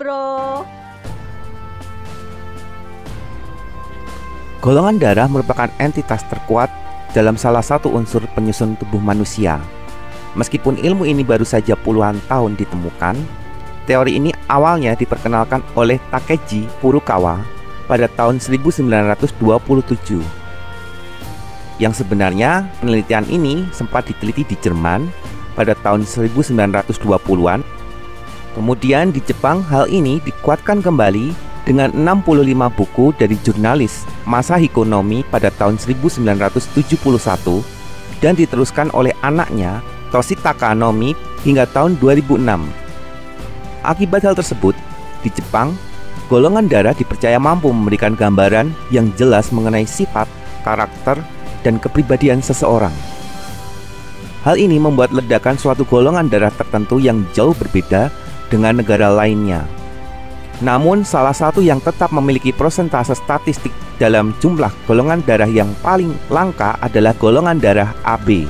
bro. Golongan darah merupakan entitas terkuat dalam salah satu unsur penyusun tubuh manusia. Meskipun ilmu ini baru saja puluhan tahun ditemukan, teori ini awalnya diperkenalkan oleh Takeji Furukawa pada tahun 1927. Yang sebenarnya penelitian ini sempat diteliti di Jerman pada tahun 1920-an. Kemudian di Jepang hal ini dikuatkan kembali dengan 65 buku dari jurnalis Masahiko Nomi pada tahun 1971 dan diteruskan oleh anaknya Toshitaka Nomi hingga tahun 2006. Akibat hal tersebut, di Jepang, golongan darah dipercaya mampu memberikan gambaran yang jelas mengenai sifat, karakter, dan kepribadian seseorang. Hal ini membuat ledakan suatu golongan darah tertentu yang jauh berbeda dengan negara lainnya. Namun, salah satu yang tetap memiliki persentase statistik dalam jumlah golongan darah yang paling langka adalah golongan darah AB,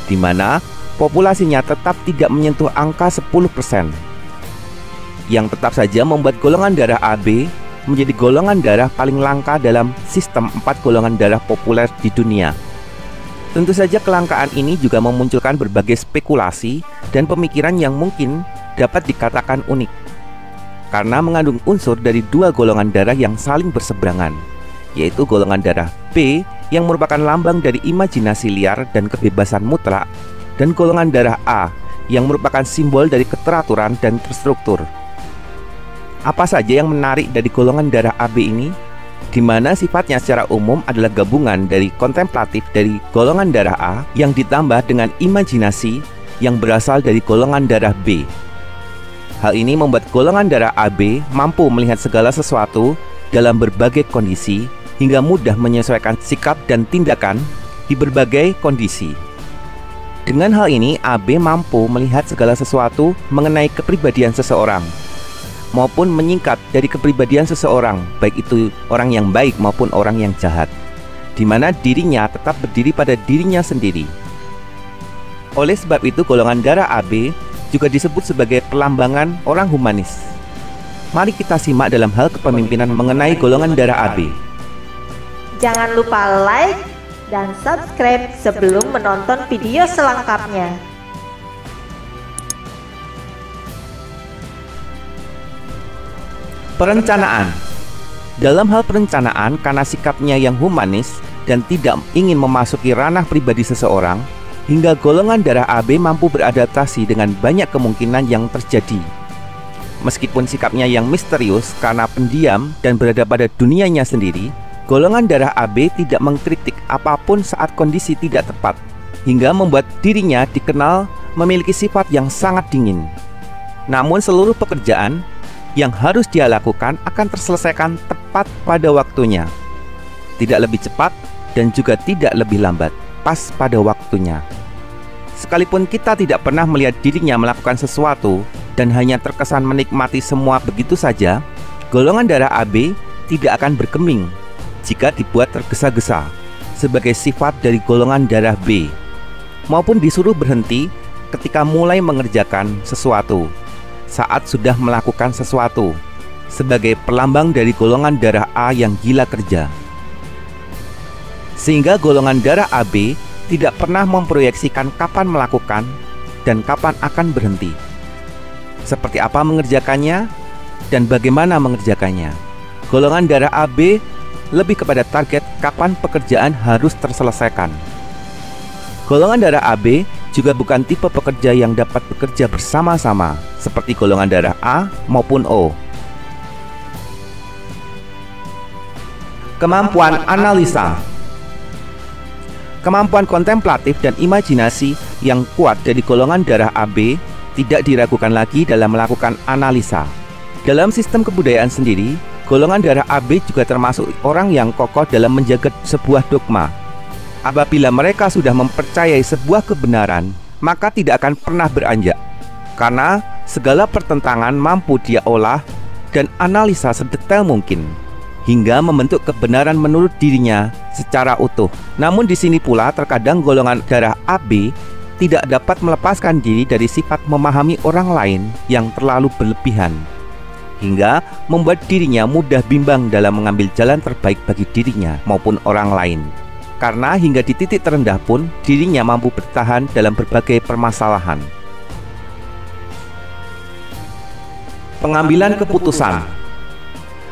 di mana populasinya tetap tidak menyentuh angka 10%. Yang tetap saja membuat golongan darah AB menjadi golongan darah paling langka dalam sistem 4 golongan darah populer di dunia. Tentu saja kelangkaan ini juga memunculkan berbagai spekulasi dan pemikiran yang mungkin dapat dikatakan unik, karena mengandung unsur dari dua golongan darah yang saling berseberangan, yaitu golongan darah B yang merupakan lambang dari imajinasi liar dan kebebasan mutlak, dan golongan darah A yang merupakan simbol dari keteraturan dan terstruktur. Apa saja yang menarik dari golongan darah AB ini? Di mana sifatnya secara umum adalah gabungan dari kontemplatif dari golongan darah A yang ditambah dengan imajinasi yang berasal dari golongan darah B. Hal ini membuat golongan darah AB mampu melihat segala sesuatu dalam berbagai kondisi hingga mudah menyesuaikan sikap dan tindakan di berbagai kondisi. Dengan hal ini, AB mampu melihat segala sesuatu mengenai kepribadian seseorang, maupun menyingkat dari kepribadian seseorang, baik itu orang yang baik maupun orang yang jahat, di mana dirinya tetap berdiri pada dirinya sendiri. Oleh sebab itu, golongan darah AB juga disebut sebagai pelambangan orang humanis. Mari kita simak dalam hal kepemimpinan mengenai golongan darah AB. Jangan lupa like dan subscribe sebelum menonton video selengkapnya. Perencanaan. Dalam hal perencanaan, karena sikapnya yang humanis dan tidak ingin memasuki ranah pribadi seseorang, hingga golongan darah AB mampu beradaptasi dengan banyak kemungkinan yang terjadi. Meskipun sikapnya yang misterius karena pendiam dan berada pada dunianya sendiri, golongan darah AB tidak mengkritik apapun saat kondisi tidak tepat, hingga membuat dirinya dikenal memiliki sifat yang sangat dingin. Namun seluruh pekerjaan yang harus dia lakukan akan terselesaikan tepat pada waktunya, tidak lebih cepat dan juga tidak lebih lambat, pas pada waktunya. Sekalipun kita tidak pernah melihat dirinya melakukan sesuatu dan hanya terkesan menikmati semua begitu saja, golongan darah AB tidak akan bergeming jika dibuat tergesa-gesa sebagai sifat dari golongan darah B, maupun disuruh berhenti ketika mulai mengerjakan sesuatu saat sudah melakukan sesuatu, sebagai pelambang dari golongan darah A yang gila kerja. Sehingga golongan darah AB tidak pernah memproyeksikan kapan melakukan dan kapan akan berhenti, seperti apa mengerjakannya dan bagaimana mengerjakannya. Golongan darah AB lebih kepada target kapan pekerjaan harus terselesaikan. Golongan darah AB juga bukan tipe pekerja yang dapat bekerja bersama-sama seperti golongan darah A maupun O. Kemampuan analisa. Kemampuan kontemplatif dan imajinasi yang kuat dari golongan darah AB tidak diragukan lagi dalam melakukan analisa. Dalam sistem kebudayaan sendiri, golongan darah AB juga termasuk orang yang kokoh dalam menjaga sebuah dogma. Apabila mereka sudah mempercayai sebuah kebenaran, maka tidak akan pernah beranjak, karena segala pertentangan mampu dia olah dan analisa sedetail mungkin, hingga membentuk kebenaran menurut dirinya secara utuh. Namun di sini pula terkadang golongan darah AB tidak dapat melepaskan diri dari sifat memahami orang lain yang terlalu berlebihan. hingga membuat dirinya mudah bimbang dalam mengambil jalan terbaik bagi dirinya maupun orang lain. Karena hingga di titik terendah pun dirinya mampu bertahan dalam berbagai permasalahan. Pengambilan keputusan.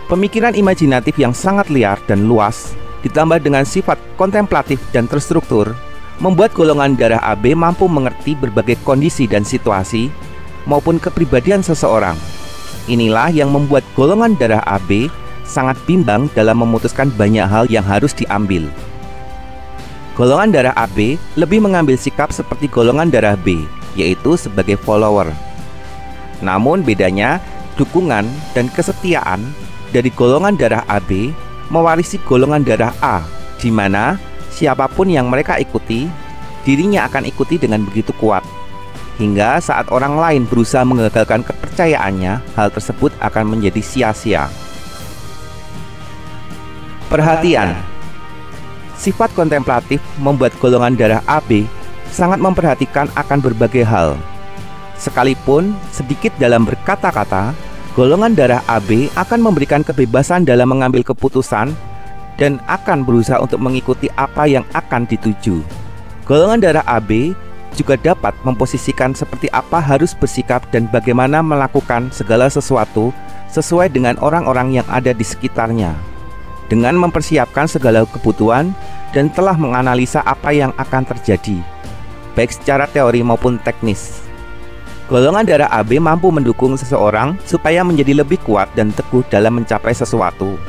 Pemikiran imajinatif yang sangat liar dan luas ditambah dengan sifat kontemplatif dan terstruktur membuat golongan darah AB mampu mengerti berbagai kondisi dan situasi maupun kepribadian seseorang. Inilah yang membuat golongan darah AB sangat bimbang dalam memutuskan banyak hal yang harus diambil. Golongan darah AB lebih mengambil sikap seperti golongan darah B, yaitu sebagai follower. Namun bedanya, dukungan dan kesetiaan dari golongan darah AB mewarisi golongan darah A, di mana siapapun yang mereka ikuti, dirinya akan ikuti dengan begitu kuat. Hingga saat orang lain berusaha menggagalkan kepercayaannya, hal tersebut akan menjadi sia-sia. Perhatian. Sifat kontemplatif membuat golongan darah AB sangat memperhatikan akan berbagai hal. Sekalipun sedikit dalam berkata-kata, golongan darah AB akan memberikan kebebasan dalam mengambil keputusan dan akan berusaha untuk mengikuti apa yang akan dituju. Golongan darah AB juga dapat memposisikan seperti apa harus bersikap dan bagaimana melakukan segala sesuatu sesuai dengan orang-orang yang ada di sekitarnya, dengan mempersiapkan segala kebutuhan dan telah menganalisa apa yang akan terjadi, baik secara teori maupun teknis. Golongan darah AB mampu mendukung seseorang supaya menjadi lebih kuat dan teguh dalam mencapai sesuatu.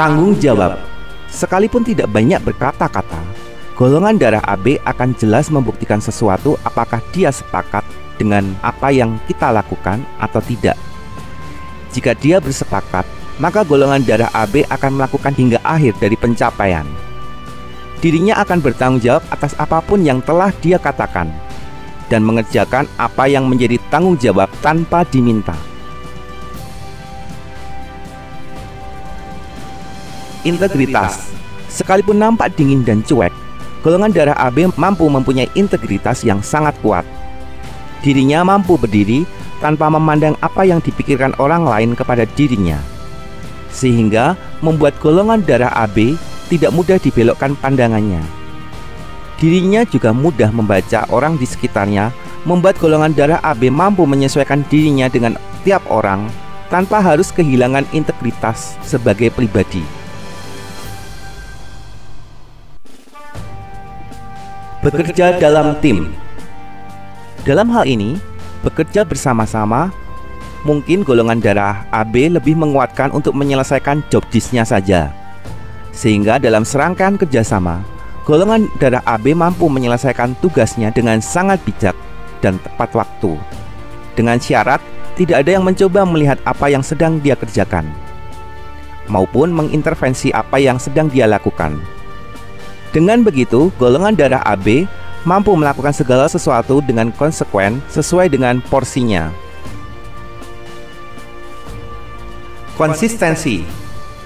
Tanggung jawab. Sekalipun tidak banyak berkata-kata, golongan darah AB akan jelas membuktikan sesuatu apakah dia sepakat dengan apa yang kita lakukan atau tidak. Jika dia bersepakat, maka golongan darah AB akan melakukan hingga akhir dari pencapaian. Dirinya akan bertanggung jawab atas apapun yang telah dia katakan dan mengerjakan apa yang menjadi tanggung jawab tanpa diminta. Integritas. Sekalipun nampak dingin dan cuek, golongan darah AB mampu mempunyai integritas yang sangat kuat. Dirinya mampu berdiri tanpa memandang apa yang dipikirkan orang lain kepada dirinya, sehingga membuat golongan darah AB tidak mudah dibelokkan pandangannya. Dirinya juga mudah membaca orang di sekitarnya, membuat golongan darah AB mampu menyesuaikan dirinya dengan tiap orang tanpa harus kehilangan integritas sebagai pribadi. Bekerja dalam tim. Dalam hal ini, bekerja bersama-sama, mungkin golongan darah AB lebih menguatkan untuk menyelesaikan job disk-nya saja. Sehingga dalam serangkaian kerjasama, golongan darah AB mampu menyelesaikan tugasnya dengan sangat bijak dan tepat waktu. Dengan syarat, tidak ada yang mencoba melihat apa yang sedang dia kerjakan, maupun mengintervensi apa yang sedang dia lakukan. Dengan begitu, golongan darah AB mampu melakukan segala sesuatu dengan konsekuen sesuai dengan porsinya. Konsistensi.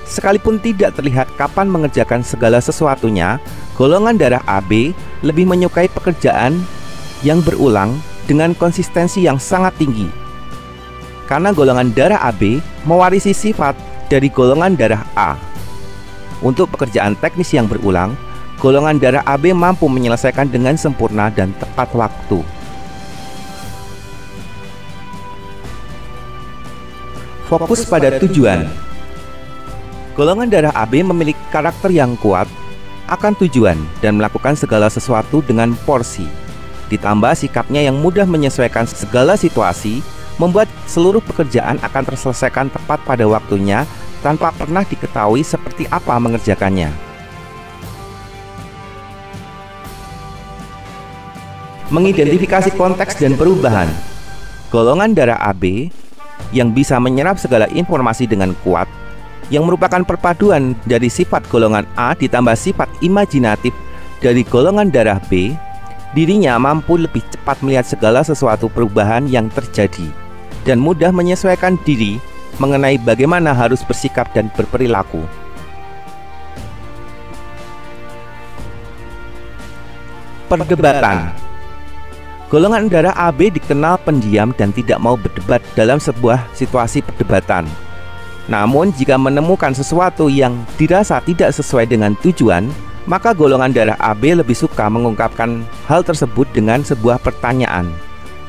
Sekalipun tidak terlihat kapan mengerjakan segala sesuatunya, golongan darah AB lebih menyukai pekerjaan yang berulang dengan konsistensi yang sangat tinggi. Karena golongan darah AB mewarisi sifat dari golongan darah A. Untuk pekerjaan teknis yang berulang, golongan darah AB mampu menyelesaikan dengan sempurna dan tepat waktu. Fokus pada tujuan. Golongan darah AB memiliki karakter yang kuat akan tujuan dan melakukan segala sesuatu dengan porsi. Ditambah sikapnya yang mudah menyesuaikan segala situasi, membuat seluruh pekerjaan akan terselesaikan tepat pada waktunya tanpa pernah diketahui seperti apa mengerjakannya. Mengidentifikasi konteks dan perubahan. Golongan darah AB yang bisa menyerap segala informasi dengan kuat, yang merupakan perpaduan dari sifat golongan A ditambah sifat imajinatif dari golongan darah B, dirinya mampu lebih cepat melihat segala sesuatu perubahan yang terjadi dan mudah menyesuaikan diri mengenai bagaimana harus bersikap dan berperilaku. Perdebatan. Golongan darah AB dikenal pendiam dan tidak mau berdebat dalam sebuah situasi perdebatan. Namun jika menemukan sesuatu yang dirasa tidak sesuai dengan tujuan, maka golongan darah AB lebih suka mengungkapkan hal tersebut dengan sebuah pertanyaan.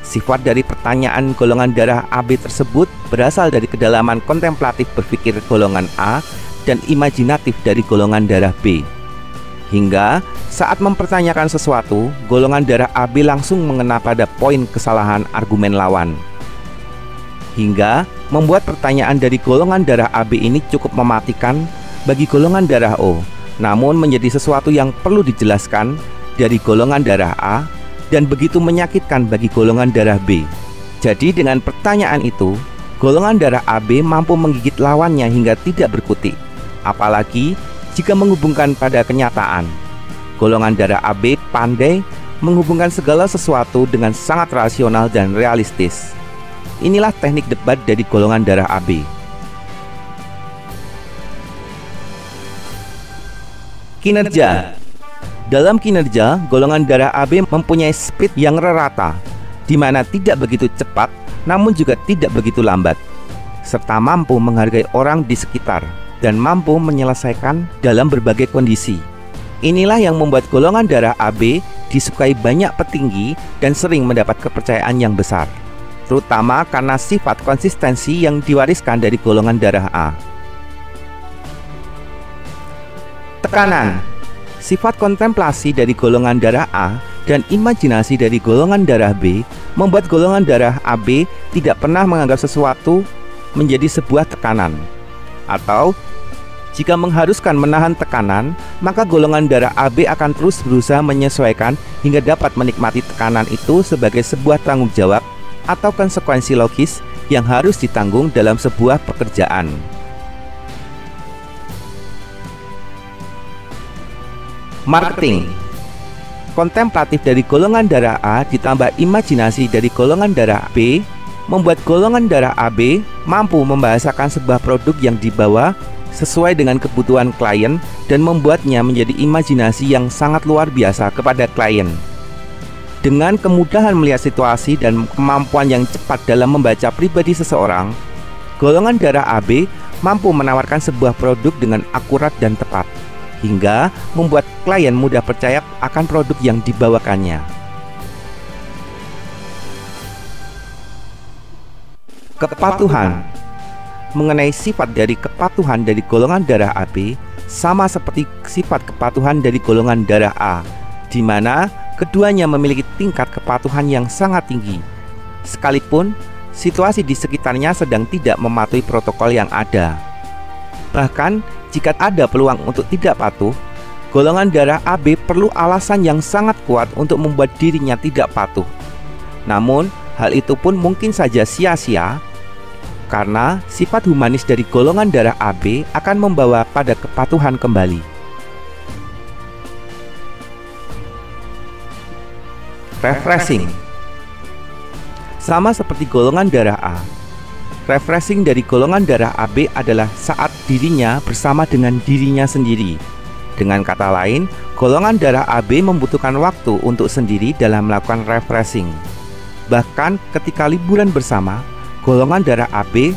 Sifat dari pertanyaan golongan darah AB tersebut berasal dari kedalaman kontemplatif berpikir golongan A dan imajinatif dari golongan darah B. Hingga saat mempertanyakan sesuatu, golongan darah AB langsung mengena pada poin kesalahan argumen lawan. Hingga membuat pertanyaan dari golongan darah AB ini cukup mematikan bagi golongan darah O, namun menjadi sesuatu yang perlu dijelaskan dari golongan darah A dan begitu menyakitkan bagi golongan darah B. Jadi dengan pertanyaan itu, golongan darah AB mampu menggigit lawannya hingga tidak berkutik. Apalagi jika menghubungkan pada kenyataan. Golongan darah AB pandai menghubungkan segala sesuatu dengan sangat rasional dan realistis. Inilah teknik debat dari golongan darah AB. Kinerja. Dalam kinerja, golongan darah AB mempunyai speed yang rata, di mana tidak begitu cepat, namun juga tidak begitu lambat, serta mampu menghargai orang di sekitar dan mampu menyelesaikan dalam berbagai kondisi. Inilah yang membuat golongan darah AB disukai banyak petinggi dan sering mendapat kepercayaan yang besar, terutama karena sifat konsistensi yang diwariskan dari golongan darah A. Tekanan. Sifat kontemplasi dari golongan darah A dan imajinasi dari golongan darah B membuat golongan darah AB tidak pernah menganggap sesuatu menjadi sebuah tekanan. Atau jika mengharuskan menahan tekanan, maka golongan darah AB akan terus berusaha menyesuaikan hingga dapat menikmati tekanan itu sebagai sebuah tanggung jawab atau konsekuensi logis yang harus ditanggung dalam sebuah pekerjaan. Marketing. Kontemplatif dari golongan darah A ditambah imajinasi dari golongan darah B membuat golongan darah AB mampu membahasakan sebuah produk yang dibawa sesuai dengan kebutuhan klien dan membuatnya menjadi imajinasi yang sangat luar biasa kepada klien. Dengan kemudahan melihat situasi dan kemampuan yang cepat dalam membaca pribadi seseorang, golongan darah AB mampu menawarkan sebuah produk dengan akurat dan tepat, hingga membuat klien mudah percaya akan produk yang dibawakannya. Kepatuhan. Mengenai sifat dari kepatuhan dari golongan darah AB sama seperti sifat kepatuhan dari golongan darah A, di mana keduanya memiliki tingkat kepatuhan yang sangat tinggi, sekalipun situasi di sekitarnya sedang tidak mematuhi protokol yang ada. Bahkan jika ada peluang untuk tidak patuh, golongan darah AB perlu alasan yang sangat kuat untuk membuat dirinya tidak patuh. Namun, hal itu pun mungkin saja sia-sia, karena sifat humanis dari golongan darah AB akan membawa pada kepatuhan kembali. Refreshing. Sama seperti golongan darah A, refreshing dari golongan darah AB adalah saat dirinya bersama dengan dirinya sendiri. Dengan kata lain, golongan darah AB membutuhkan waktu untuk sendiri dalam melakukan refreshing. Bahkan ketika liburan bersama, golongan darah AB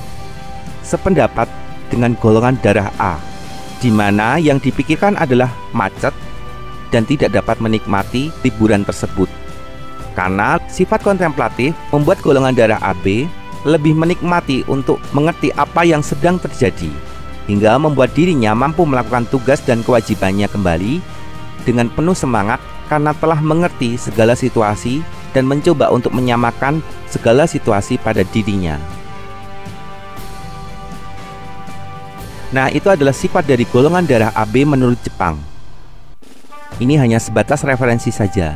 sependapat dengan golongan darah A, di mana yang dipikirkan adalah macet dan tidak dapat menikmati liburan tersebut. Karena sifat kontemplatif membuat golongan darah AB lebih menikmati untuk mengerti apa yang sedang terjadi, hingga membuat dirinya mampu melakukan tugas dan kewajibannya kembali dengan penuh semangat karena telah mengerti segala situasi dan mencoba untuk menyamakan segala situasi pada dirinya. Nah, itu adalah sifat dari golongan darah AB menurut Jepang. Ini hanya sebatas referensi saja.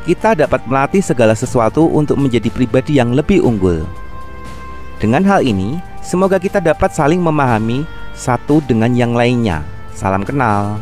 Kita dapat melatih segala sesuatu untuk menjadi pribadi yang lebih unggul. Dengan hal ini, semoga kita dapat saling memahami satu dengan yang lainnya. Salam kenal.